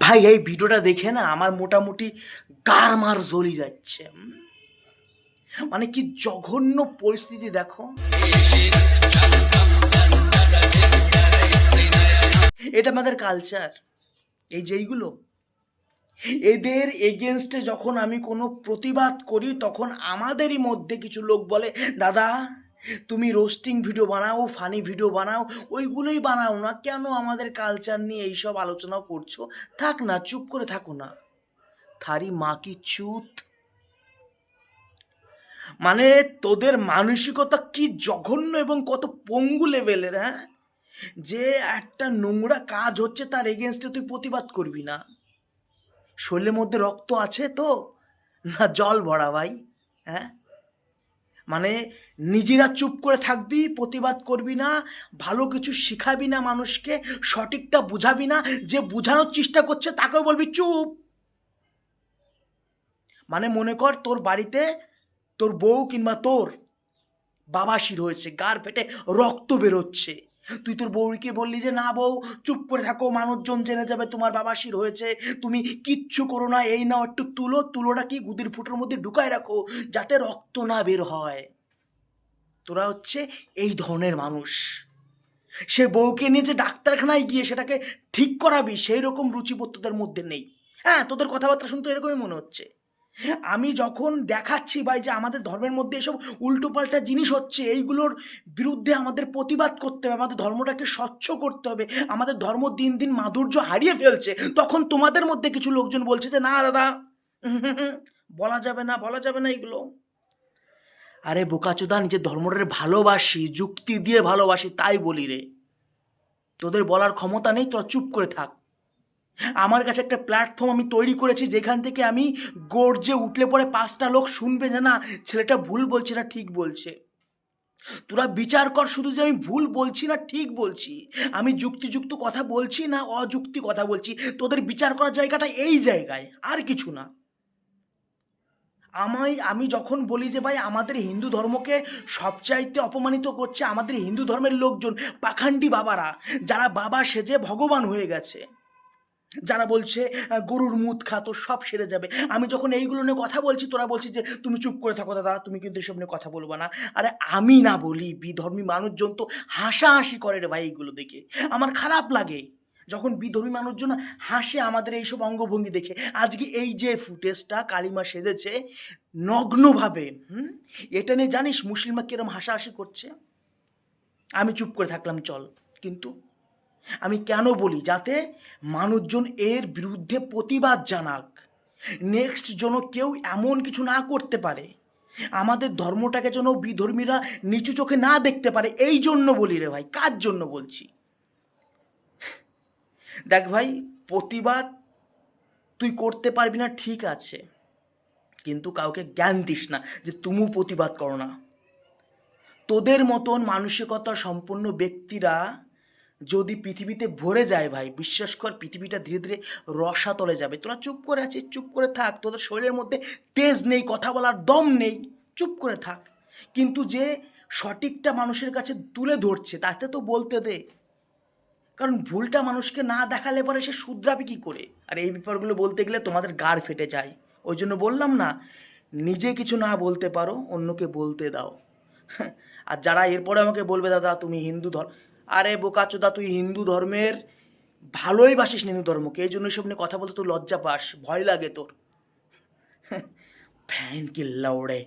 ভাই এই ভিডিওটা দেখে না আমার মোটামুটি গার মার জ্বলি যাচ্ছে। মানে কি জঘন্য পরিস্থিতি দেখো। এটা আমাদের কালচার। এই যেইগুলো এদের এগেনস্টে যখন আমি কোনো প্রতিবাদ করি তখন আমাদেরই মধ্যে কিছু লোক বলে, দাদা তুমি রোস্টিং ভিডিও বানাও, ফানি ভিডিও বানাও, ওইগুলোই বানাও না, কেন আমাদের কালচার নিয়ে এইসব আলোচনা করছো? থাক না, চুপ করে থাকো না। থারি মা কি চুত। মানে তোদের মানসিকতা কি জঘন্য এবং কত পঙ্গু লেভেলের, হ্যাঁ? যে একটা নোংরা কাজ হচ্ছে তার এগেনস্টে তুই প্রতিবাদ করবি না? শরীরের মধ্যে রক্ত আছে তো, না জল ভরা ভাই? হ্যাঁ, মানে নিজেরা চুপ করে থাকবি, প্রতিবাদ করবি না, ভালো কিছু শিখাবি না মানুষকে, সঠিকটা বুঝাবি না, যে বোঝানোর চেষ্টা করছে তাকেও বলবি চুপ। মানে মনে কর তোর বাড়িতে তোর বউ কিংবা তোর বাবাসির হয়েছে, গার ফেটে রক্ত বেরোচ্ছে, তুই তোর বউকে বললি যে না বউ চুপ করে থাকো, মানুষজন জেনে যাবে তোমার বাবাসির হয়েছে, তুমি কিচ্ছু করো না, এই নাও একটু তুলোটা কি গুদির ফুটোর মধ্যে ঢুকায় রাখো যাতে রক্ত না বের হয়। তোরা হচ্ছে এই ধরনের মানুষ। সে বউকে নিয়ে যে ডাক্তারখানায় গিয়ে সেটাকে ঠিক করাবি সেই রকম রুচিবোধ তোদের মধ্যে নেই। হ্যাঁ, তোদের কথাবার্তা শুনতে এরকমই মনে হচ্ছে। আমি যখন দেখাচ্ছি ভাই যে আমাদের ধর্মের মধ্যে এসব উল্টোপাল্টা জিনিস হচ্ছে, এইগুলোর বিরুদ্ধে আমাদের প্রতিবাদ করতে হবে, আমাদের ধর্মটাকে স্বচ্ছ করতে হবে, আমাদের ধর্ম দিন দিন মাধুর্য হারিয়ে ফেলছে, তখন তোমাদের মধ্যে কিছু লোকজন বলছে যে না দাদা বলা যাবে না, বলা যাবে না এগুলো। আরে বোকাচোদা, নিজের ধর্মটারে ভালোবাসি, যুক্তি দিয়ে ভালোবাসি তাই বলি রে। তোদের বলার ক্ষমতা নেই, তোরা চুপ করে থাক। আমার কাছে একটা প্ল্যাটফর্ম আমি তৈরি করেছি যেখান থেকে আমি গর্জে উঠলে পরে 5টা লোক শুনবে যে না ছেলেটা ভুল বলছে না ঠিক বলছে। তোরা বিচার কর শুধু যে আমি ভুল বলছি না ঠিক বলছি, আমি যুক্তিযুক্ত কথা বলছি না অযুক্তি কথা বলছি, তোদের বিচার করার জায়গাটা এই জায়গায়, আর কিছু না। আমি যখন বলি যে ভাই আমাদের হিন্দু ধর্মকে সবচাইতে অপমানিত করছে আমাদের হিন্দু ধর্মের লোকজন, পাখান্ডি বাবারা, যারা বাবা সেজে ভগবান হয়ে গেছে, যারা বলছে গরুর মুত খা তো সব সেরে যাবে, আমি যখন এইগুলো নিয়ে কথা বলছি তোরা বলছিস যে তুমি চুপ করে থাকো দাদা, তুমি কিন্তু এসব নিয়ে কথা বলবো না। আরে আমি না বলি, বিধর্মী মানুষজন তো হাসাহাসি করে রে ভাই, এইগুলো দেখে আমার খারাপ লাগে যখন বিধর্মী মানুষজন হাসে আমাদের এইসব অঙ্গভঙ্গি দেখে। আজকে এই যে ফুটেজটা কালিমা সেজেছে নগ্নভাবে, এটা নিয়ে জানিস মুসলিমরা কিরম হাসাহাসি করছে? আমি চুপ করে থাকলাম চল, কিন্তু আমি কেন বলি যাতে মানুষজন এর বিরুদ্ধে প্রতিবাদ জানাক, নেক্সট যেন কেউ এমন কিছু না করতে পারে, আমাদের ধর্মটাকে যেন বিধর্মীরা নিচু চোখে না দেখতে পারে, এই জন্য বলি রে ভাই। কার জন্য বলছি? দেখ ভাই, প্রতিবাদ তুই করতে পারবি না ঠিক আছে, কিন্তু কাউকে জ্ঞান দিস না যে তুমিও প্রতিবাদ করো না। তোদের মতন মানসিকতা সম্পন্ন ব্যক্তিরা যদি পৃথিবীতে ভরে যায় ভাই, বিশ্বাস কর পৃথিবীটা ধীরে ধীরে রসাতলে যাবে। তোরা চুপ করে আছিস, চুপ করে থাক, তোদের শরীরের মধ্যে তেজ নেই, কথা বলার দম নেই, চুপ করে থাক। কিন্তু যে সঠিকটা মানুষের কাছে তুলে ধরছে তাতে তো বলতে দে, কারণ ভুলটা মানুষকে না দেখালে পরে সে শুধরাবে কী করে? আর এই ব্যাপারগুলো বলতে গেলে তোমাদের গাড় ফেটে যায়। ওই জন্য বললাম না, নিজে কিছু না বলতে পারো অন্যকে বলতে দাও। আর যারা এরপরে আমাকে বলবে দাদা তুমি হিন্দু ধর্ম, আরে বোকাচোদা তুই হিন্দু ধর্মের ভালোই বাসিস না হিন্দু ধর্মকে, এই জন্য সব নিয়ে কথা বলতে তোর লজ্জা পাস, ভয় লাগে তোর। ফ্যান কি লাউড়ে।